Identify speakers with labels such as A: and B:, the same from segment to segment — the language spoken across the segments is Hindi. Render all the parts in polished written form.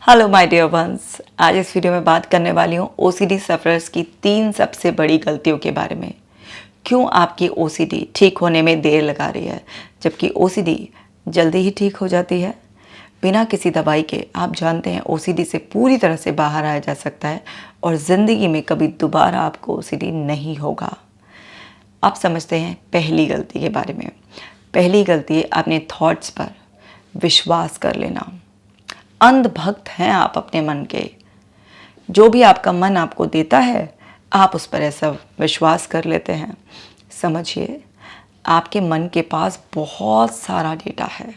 A: हेलो माय डियर वंस, आज इस वीडियो में बात करने वाली हूँ ओसीडी सफरर्स की 3 सबसे बड़ी गलतियों के बारे में। क्यों आपकी ओसीडी ठीक होने में देर लगा रही है, जबकि ओसीडी जल्दी ही ठीक हो जाती है। बिना किसी दवाई के आप जानते हैं ओसीडी से पूरी तरह से बाहर आया जा सकता है और ज़िंदगी में कभी दोबारा आपको ओसीडी नहीं होगा। आप समझते हैं पहली गलती के बारे में। पहली गलती है अपने थॉट्स पर विश्वास कर लेना। अंधभक्त हैं आप अपने मन के। जो भी आपका मन आपको देता है आप उस पर ऐसा विश्वास कर लेते हैं। समझिए, आपके मन के पास बहुत सारा डेटा है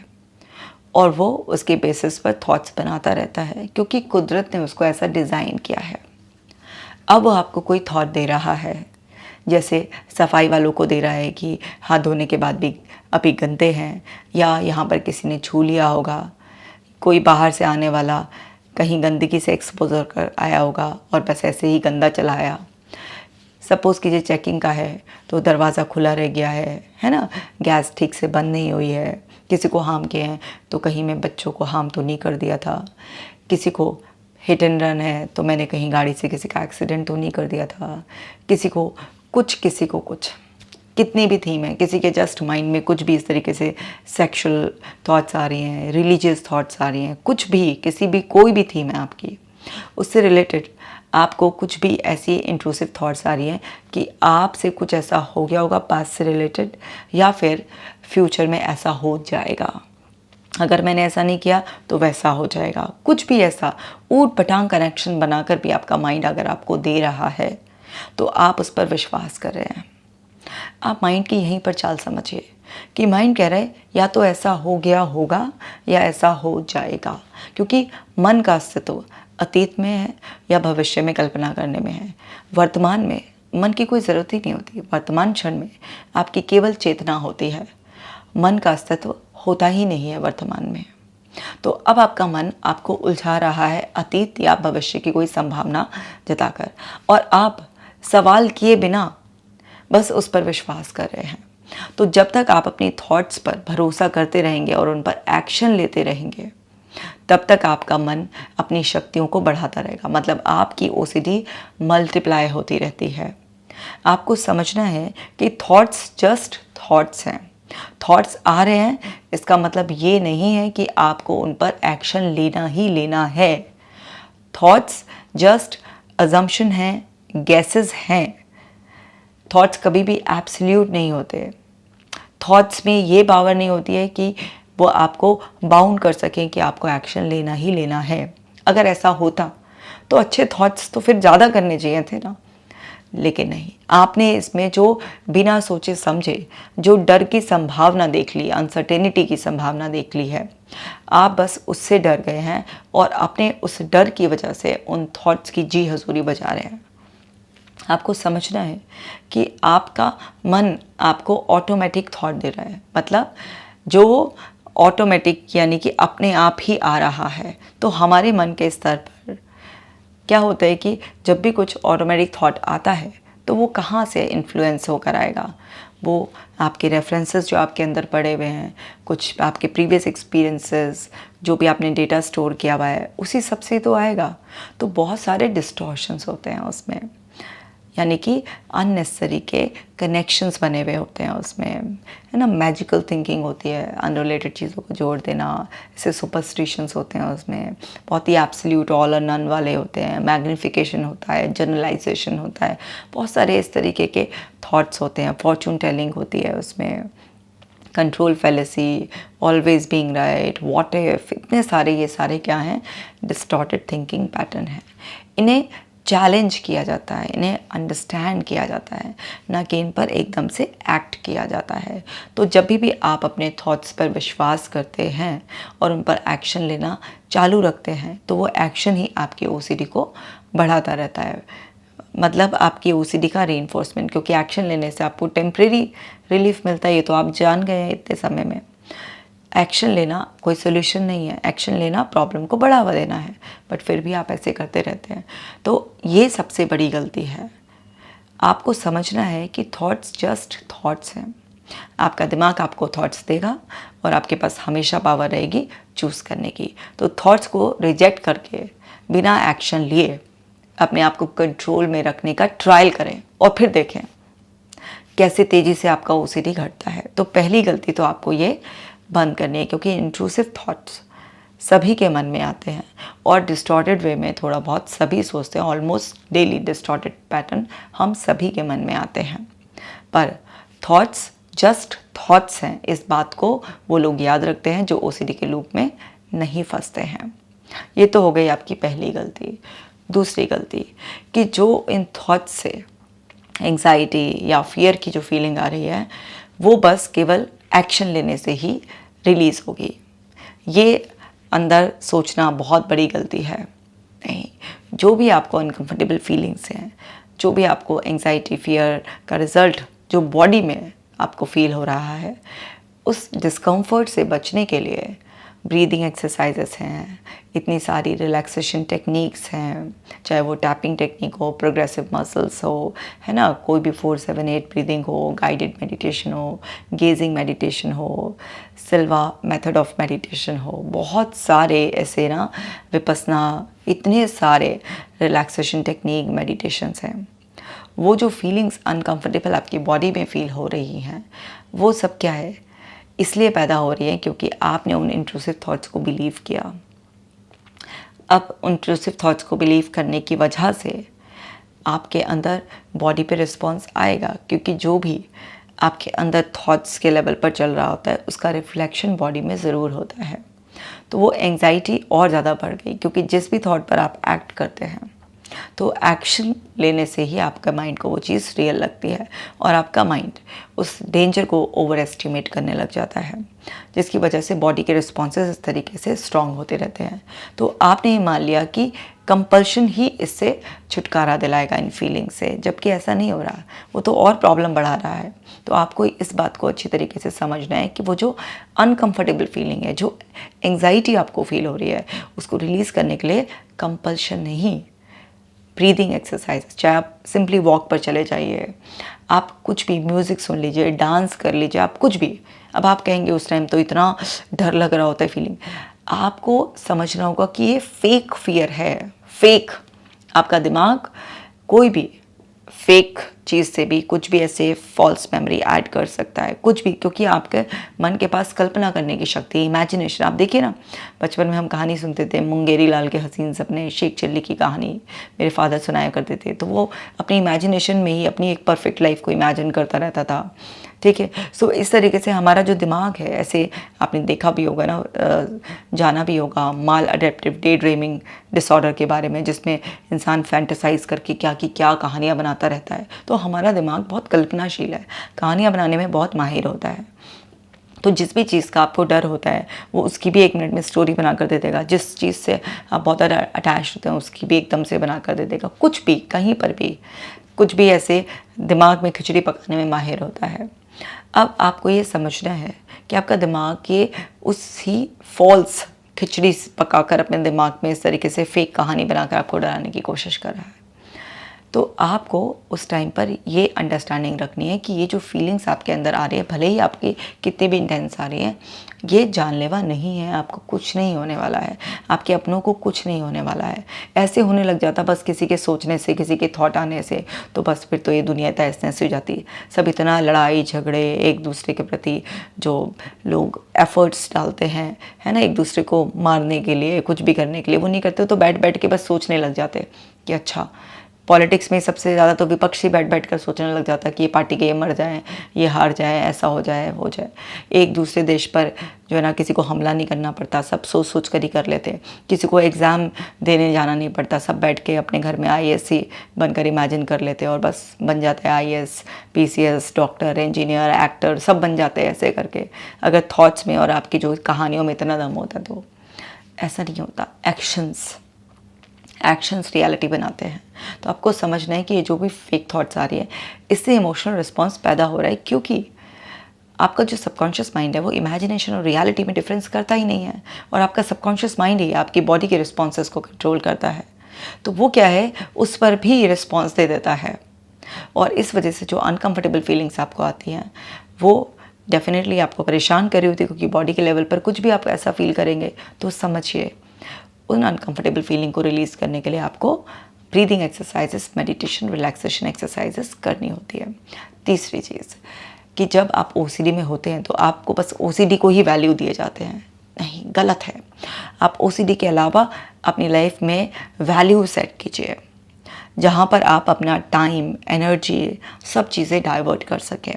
A: और वो उसके बेसिस पर थॉट्स बनाता रहता है, क्योंकि कुदरत ने उसको ऐसा डिज़ाइन किया है। अब वो आपको कोई थॉट दे रहा है, जैसे सफाई वालों को दे रहा है कि हाथ धोने के बाद भी अभी गंदे हैं, या यहाँ पर किसी ने छू लिया होगा, कोई बाहर से आने वाला कहीं गंदगी से एक्सपोजर कर आया होगा और बस ऐसे ही गंदा चला आया। सपोज़ कीजिए चेकिंग का है तो दरवाज़ा खुला रह गया है ना, गैस ठीक से बंद नहीं हुई है, किसी को हार्म किए हैं तो कहीं मैं बच्चों को हार्म तो नहीं कर दिया था, किसी को हिट एंड रन है तो मैंने कहीं गाड़ी से किसी का एक्सीडेंट तो नहीं कर दिया था, किसी को कुछ। कितनी भी थीम है, किसी के जस्ट माइंड में कुछ भी इस तरीके से सेक्सुअल थॉट्स आ रही हैं, रिलीजियस थॉट्स आ रही हैं, कुछ भी, किसी भी कोई भी थीम है आपकी, उससे रिलेटेड आपको कुछ भी ऐसी इंट्रूसिव थॉट्स आ रही हैं कि आपसे कुछ ऐसा हो गया होगा पास्ट से रिलेटेड, या फिर फ्यूचर में ऐसा हो जाएगा, अगर मैंने ऐसा नहीं किया तो वैसा हो जाएगा। कुछ भी ऐसा ऊट पटांग कनेक्शन बनाकर भी आपका माइंड अगर आपको दे रहा है तो आप उस पर विश्वास कर रहे हैं। आप माइंड की यहीं पर चाल समझिए कि माइंड कह रहा है या तो ऐसा हो गया होगा या ऐसा हो जाएगा, क्योंकि मन का अस्तित्व अतीत में है या भविष्य में कल्पना करने में है। वर्तमान में मन की कोई ज़रूरत ही नहीं होती। वर्तमान क्षण में आपकी केवल चेतना होती है, मन का अस्तित्व होता ही नहीं है वर्तमान में। तो अब आपका मन आपको उलझा रहा है अतीत या भविष्य की कोई संभावना जताकर, और आप सवाल किए बिना बस उस पर विश्वास कर रहे हैं। तो जब तक आप अपनी थॉट्स पर भरोसा करते रहेंगे और उन पर एक्शन लेते रहेंगे, तब तक आपका मन अपनी शक्तियों को बढ़ाता रहेगा। मतलब आपकी ओसीडी मल्टीप्लाई होती रहती है। आपको समझना है कि थॉट्स जस्ट थॉट्स हैं। थॉट्स आ रहे हैं, इसका मतलब ये नहीं है कि आपको उन पर एक्शन लेना ही लेना है। थॉट्स जस्ट अजम्पशन हैं, गेसेस हैं। थॉट्स कभी भी एब्सोल्यूट नहीं होते। थॉट्स में ये पावर नहीं होती है कि वो आपको बाउंड कर सकें कि आपको एक्शन लेना ही लेना है। अगर ऐसा होता तो अच्छे थॉट्स तो फिर ज़्यादा करने चाहिए थे ना, लेकिन नहीं। आपने इसमें जो बिना सोचे समझे जो डर की संभावना देख ली, अनसर्टेनिटी की संभावना देख ली है, आप बस उससे डर गए हैं और अपने उस डर की वजह से उन थॉट्स की जी हजूरी बजा रहे हैं। आपको समझना है कि आपका मन आपको ऑटोमेटिक थॉट दे रहा है, मतलब जो ऑटोमेटिक यानी कि अपने आप ही आ रहा है। तो हमारे मन के स्तर पर क्या होता है कि जब भी कुछ ऑटोमेटिक थॉट आता है तो वो कहाँ से इन्फ्लुएंस होकर आएगा? वो आपके रेफरेंसेस जो आपके अंदर पड़े हुए हैं, कुछ आपके प्रीवियस एक्सपीरियंसेस, जो भी आपने डेटा स्टोर किया हुआ है, उसी सब से तो आएगा। तो बहुत सारे डिस्टॉर्शंस होते हैं उसमें, यानी कि अननेसेसरी के कनेक्शंस बने हुए होते हैं उसमें, है ना। मैजिकल थिंकिंग होती है, अनरिलेटेड चीज़ों को जोड़ देना, ऐसे सुपरस्टिशंस होते हैं उसमें, बहुत ही एब्सोल्यूट ऑल और नन वाले होते हैं, मैग्निफिकेशन होता है, जनरलाइजेशन होता है, बहुत सारे इस तरीके के थॉट्स होते हैं, फॉर्चून टेलिंग होती है उसमें, control fallacy, always being right, what if, इतने सारे, ये सारे क्या हैं? डिस्टॉर्टेड थिंकिंग पैटर्न है। इन्हें चैलेंज किया जाता है, इन्हें अंडरस्टैंड किया जाता है, ना कि इन पर एकदम से एक्ट किया जाता है। तो जब भी आप अपने थॉट्स पर विश्वास करते हैं और उन पर एक्शन लेना चालू रखते हैं तो वो एक्शन ही आपकी ओसीडी को बढ़ाता रहता है। मतलब आपकी ओसीडी का रीइंफोर्समेंट, क्योंकि एक्शन लेने से आपको टेम्परेरी रिलीफ मिलता है, ये तो आप जान गए हैं इतने समय में। एक्शन लेना कोई सोल्यूशन नहीं है, एक्शन लेना प्रॉब्लम को बढ़ावा देना है, बट फिर भी आप ऐसे करते रहते हैं। तो ये सबसे बड़ी गलती है। आपको समझना है कि थॉट्स जस्ट थॉट्स हैं। आपका दिमाग आपको थॉट्स देगा, और आपके पास हमेशा पावर रहेगी चूज़ करने की। तो थॉट्स को रिजेक्ट करके बिना एक्शन लिए अपने आप को कंट्रोल में रखने का ट्रायल करें और फिर देखें कैसे तेज़ी से आपका ओसीडी घटता है। तो पहली गलती तो आपको ये बंद करनी है, क्योंकि इंट्रूसिव थॉट्स सभी के मन में आते हैं और डिस्टॉर्टेड वे में थोड़ा बहुत सभी सोचते हैं। ऑलमोस्ट डेली डिस्टॉर्टेड पैटर्न हम सभी के मन में आते हैं, पर थॉट्स जस्ट थॉट्स हैं, इस बात को वो लोग याद रखते हैं जो ओसीडी के लूप में नहीं फंसते हैं। ये तो हो गई आपकी पहली गलती। दूसरी गलती कि जो इन थॉट्स से एंग्जाइटी या फियर की जो फीलिंग आ रही है वो बस केवल एक्शन लेने से ही रिलीज़ होगी। ये अंदर सोचना बहुत बड़ी गलती है। नहीं, जो भी आपको अनकंफर्टेबल फीलिंग्स हैं, जो भी आपको एंग्जाइटी फियर का रिज़ल्ट जो बॉडी में आपको फील हो रहा है, उस डिस्कम्फर्ट से बचने के लिए ब्रीदिंग एक्सरसाइजेस हैं, इतनी सारी रिलैक्सेशन टेक्निक्स हैं, चाहे वो टैपिंग टेक्निक हो, प्रोग्रेसिव मसल्स हो, है ना, कोई भी 4-7-8 ब्रीदिंग हो, गाइडेड मेडिटेशन हो, गेजिंग मेडिटेशन हो, सिल्वा मेथड ऑफ मेडिटेशन हो, बहुत सारे ऐसे ना विपस्सना, इतने सारे रिलैक्सेशन टेक्निक मेडिटेशंस हैं। वो जो फीलिंग्स अनकंफर्टेबल आपकी बॉडी में फील हो रही हैं, वो सब क्या है, इसलिए पैदा हो रही है क्योंकि आपने उन इंट्रूसिव थॉट्स को बिलीव किया। अब इंट्रूसिव थॉट्स को बिलीव करने की वजह से आपके अंदर बॉडी पे रिस्पॉन्स आएगा, क्योंकि जो भी आपके अंदर थॉट्स के लेवल पर चल रहा होता है उसका रिफ्लेक्शन बॉडी में ज़रूर होता है। तो वो एंग्जाइटी और ज़्यादा बढ़ गई, क्योंकि जिस भी थॉट पर आप एक्ट करते हैं तो एक्शन लेने से ही आपका माइंड को वो चीज़ रियल लगती है और आपका माइंड उस डेंजर को ओवर एस्टिमेट करने लग जाता है, जिसकी वजह से बॉडी के रिस्पॉन्सेज इस तरीके से स्ट्रांग होते रहते हैं। तो आपने ये मान लिया कि कंपल्शन ही इससे छुटकारा दिलाएगा इन फीलिंग से, जबकि ऐसा नहीं हो रहा, वो तो और प्रॉब्लम बढ़ा रहा है। तो आपको इस बात को अच्छी तरीके से समझना है कि वो जो अनकंफर्टेबल फीलिंग है, जो एंग्जाइटी आपको फील हो रही है, उसको रिलीज़ करने के लिए कंपल्शन नहीं, ब्रीदिंग एक्सरसाइज, चाहे आप सिंपली वॉक पर चले जाइए, आप कुछ भी म्यूज़िक सुन लीजिए, डांस कर लीजिए, आप कुछ भी। अब आप कहेंगे उस टाइम तो इतना डर लग रहा होता है फीलिंग, आपको समझना होगा कि ये फेक फियर है, फेक। आपका दिमाग कोई भी फेक चीज़ से भी कुछ भी ऐसे फॉल्स मेमोरी ऐड कर सकता है, कुछ भी, क्योंकि आपके मन के पास कल्पना करने की शक्ति, इमेजिनेशन। आप देखिए ना, बचपन में हम कहानी सुनते थे, मुंगेरी लाल के हसीन सपने, शेख चिल्ली की कहानी मेरे फादर सुनाया करते थे, तो वो अपनी इमेजिनेशन में ही अपनी एक परफेक्ट लाइफ को इमेजिन करता रहता था। ठीक है, सो इस तरीके से हमारा जो दिमाग है, ऐसे आपने देखा भी होगा ना, जाना भी होगा माल अडेप्टिव डे ड्रीमिंग डिसऑर्डर के बारे में, जिसमें इंसान फैंटेसाइज करके क्या की क्या कहानियाँ बनाता रहता है। तो हमारा दिमाग बहुत कल्पनाशील है, कहानियाँ बनाने में बहुत माहिर होता है। तो जिस भी चीज़ का आपको डर होता है वो उसकी भी 1 मिनट में स्टोरी बना कर दे देगा, जिस चीज़ से आप बहुत ज़्यादा अटैच होते हैं उसकी भी एकदम से बना कर दे देगा, कुछ भी, कहीं पर भी, कुछ भी ऐसे दिमाग में खिचड़ी पकाने में माहिर होता है। अब आपको ये समझना है कि आपका दिमाग ये उसी फॉल्स खिचड़ी पकाकर अपने दिमाग में इस तरीके से फेक कहानी बनाकर आपको डराने की कोशिश कर रहा है। तो आपको उस टाइम पर ये अंडरस्टैंडिंग रखनी है कि ये जो फीलिंग्स आपके अंदर आ रही है, भले ही आपकी कितनी भी इंटेंस आ रही है, ये जानलेवा नहीं है, आपको कुछ नहीं होने वाला है, आपके अपनों को कुछ नहीं होने वाला है। ऐसे होने लग जाता बस किसी के सोचने से, किसी के थॉट आने से, तो बस फिर तो ये दुनिया तहस नहस हो जाती। सब इतना लड़ाई झगड़े एक दूसरे के प्रति जो लोग एफर्ट्स डालते हैं, है ना, एक दूसरे को मारने के लिए, कुछ भी करने के लिए, वो नहीं करते, तो बैठ बैठ के बस सोचने लग जाते कि अच्छा, पॉलिटिक्स में सबसे ज़्यादा तो विपक्षी बैठ बैठ कर सोचने लग जाता है कि ये पार्टी के ये मर जाएं, ये हार जाए, ऐसा हो जाए, हो जाए। एक दूसरे देश पर जो है ना किसी को हमला नहीं करना पड़ता, सब सोच सोच कर ही कर लेते। किसी को एग्ज़ाम देने जाना नहीं पड़ता, सब बैठ के अपने घर में IAS ही बनकर इमेजिन कर लेते और बस बन जाते हैं IAS, PCS, doctor, engineer, actor, सब बन जाते हैं ऐसे करके। अगर थॉट्स में और आपकी जो कहानियों में इतना दम होता तो ऐसा नहीं होता। एक्शंस रियलिटी बनाते हैं। तो आपको समझना है कि ये जो भी फेक थॉट्स आ रही है, इससे इमोशनल रिस्पॉन्स पैदा हो रहा है, क्योंकि आपका जो सबकॉन्शियस माइंड है वो इमेजिनेशन और रियलिटी में डिफरेंस करता ही नहीं है, और आपका सबकॉन्शियस माइंड ही आपकी बॉडी के रिस्पॉन्सेस को कंट्रोल करता है। तो वो क्या है, उस पर भी रिस्पॉन्स दे देता है, और इस वजह से जो अनकंफर्टेबल फीलिंग्स आपको आती हैं वो डेफिनेटली आपको परेशान कर रही होती है, क्योंकि बॉडी के लेवल पर कुछ भी आप ऐसा फील करेंगे तो समझिए उन अनकंफर्टेबल फीलिंग को रिलीज़ करने के लिए आपको breathing exercises, meditation, relaxation exercises करनी होती है। तीसरी चीज़ कि जब आप ओसीडी में होते हैं तो आपको बस ओसीडी को ही वैल्यू दिए जाते हैं, नहीं, गलत है। आप ओसीडी के अलावा अपनी लाइफ में वैल्यू सेट कीजिए, जहाँ पर आप अपना टाइम, एनर्जी, सब चीज़ें डाइवर्ट कर सकें।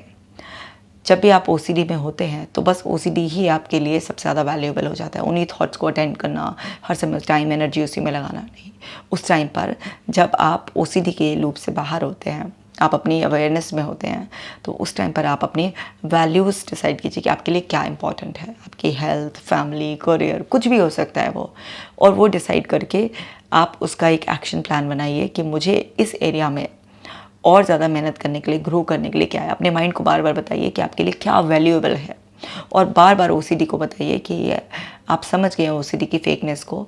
A: जब भी आप ओसीडी में होते हैं तो बस ओसीडी ही आपके लिए सबसे ज़्यादा वैल्यूएबल हो जाता है। उन्हीं थॉट्स को अटेंड करना, हर समय टाइम, एनर्जी उसी में लगाना नहीं। उस टाइम पर जब आप ओसीडी के लूप से बाहर होते हैं, आप अपनी अवेयरनेस में होते हैं, तो उस टाइम पर आप अपनी वैल्यूज़ डिसाइड कीजिए कि आपके लिए क्या इंपॉर्टेंट है। आपकी हेल्थ, फैमिली, करियर, कुछ भी हो सकता है वो, और वो डिसाइड करके आप उसका एक एक्शन प्लान बनाइए कि मुझे इस एरिया में और ज़्यादा मेहनत करने के लिए, ग्रो करने के लिए क्या है। अपने माइंड को बार बार बताइए कि आपके लिए क्या वैल्यूएबल है, और बार बार ओसीडी को बताइए कि ये आप समझ गए हैं ओसीडी की फेकनेस को,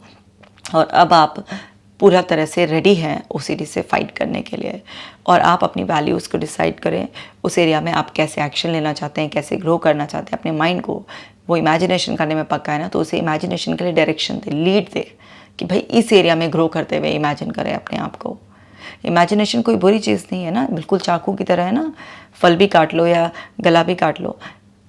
A: और अब आप पूरा तरह से रेडी हैं ओसीडी से फाइट करने के लिए। और आप अपनी वैल्यूज़ को डिसाइड करें, उस एरिया में आप कैसे एक्शन लेना चाहते हैं, कैसे ग्रो करना चाहते हैं। अपने माइंड को वो इमेजिनेशन करने में पक्का है ना, तो उसे इमेजिनेशन के लिए डायरेक्शन दे, लीड दे कि भाई इस एरिया में ग्रो करते हुए इमेजिन करें अपने आप को। इमेजिनेशन कोई बुरी चीज़ नहीं है ना, बिल्कुल चाकू की तरह है ना, फल भी काट लो या गला भी काट लो,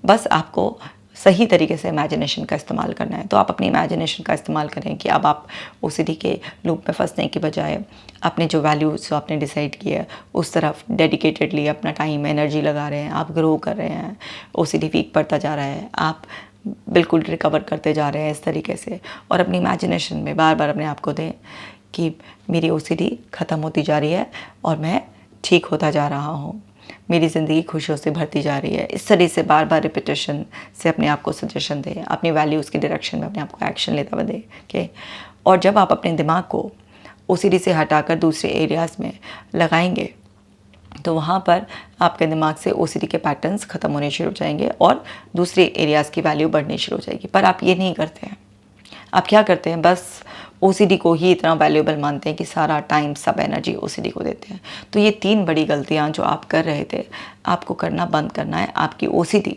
A: बस आपको सही तरीके से इमेजिनेशन का इस्तेमाल करना है। तो आप अपनी इमेजिनेशन का इस्तेमाल करें कि अब आप ओसीडी के लूप में फंसने की बजाय अपने जो वैल्यूज़ जो आपने डिसाइड किया है उस तरफ डेडिकेटेडली अपना टाइम, एनर्जी लगा रहे हैं, आप ग्रो कर रहे हैं, ओसीडी वीक पड़ता जा रहा है, आप बिल्कुल रिकवर करते जा रहे हैं इस तरीके से। और अपनी इमेजिनेशन में बार बार अपने आप को दें कि मेरी ओसीडी ख़त्म होती जा रही है और मैं ठीक होता जा रहा हूँ, मेरी ज़िंदगी खुशियों से भरती जा रही है। इस तरह से बार बार रिपीटेशन से अपने आप को सजेशन दें, अपनी वैल्यूज़ की डायरेक्शन में अपने आप को एक्शन लेता हुआ दें। और जब आप अपने दिमाग को ओसीडी से हटाकर दूसरे एरियाज़ में लगाएंगे तो वहाँ पर आपके दिमाग से ओसीडी के पैटर्न्स ख़त्म होने शुरू हो जाएंगे और दूसरे एरियाज़ की वैल्यू बढ़नी शुरू हो जाएगी। पर आप ये नहीं करते हैं। आप क्या करते हैं, बस ओसीडी को ही इतना वैल्यूएबल मानते हैं कि सारा टाइम, सब एनर्जी ओसीडी को देते हैं। तो ये 3 बड़ी गलतियाँ जो आप कर रहे थे, आपको करना बंद करना है। आपकी ओसीडी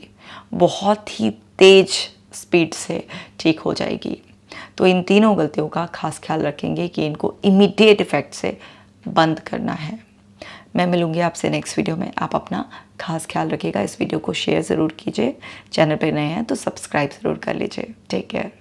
A: बहुत ही तेज़ स्पीड से ठीक हो जाएगी। तो इन तीनों गलतियों का खास ख्याल रखेंगे कि इनको इमीडिएट इफ़ेक्ट से बंद करना है। मैं मिलूँगी आपसे नेक्स्ट वीडियो में। आप अपना खास ख्याल रखिएगा। इस वीडियो को शेयर ज़रूर कीजिए। चैनल पर नए हैं तो सब्सक्राइब ज़रूर कर लीजिए। Take care.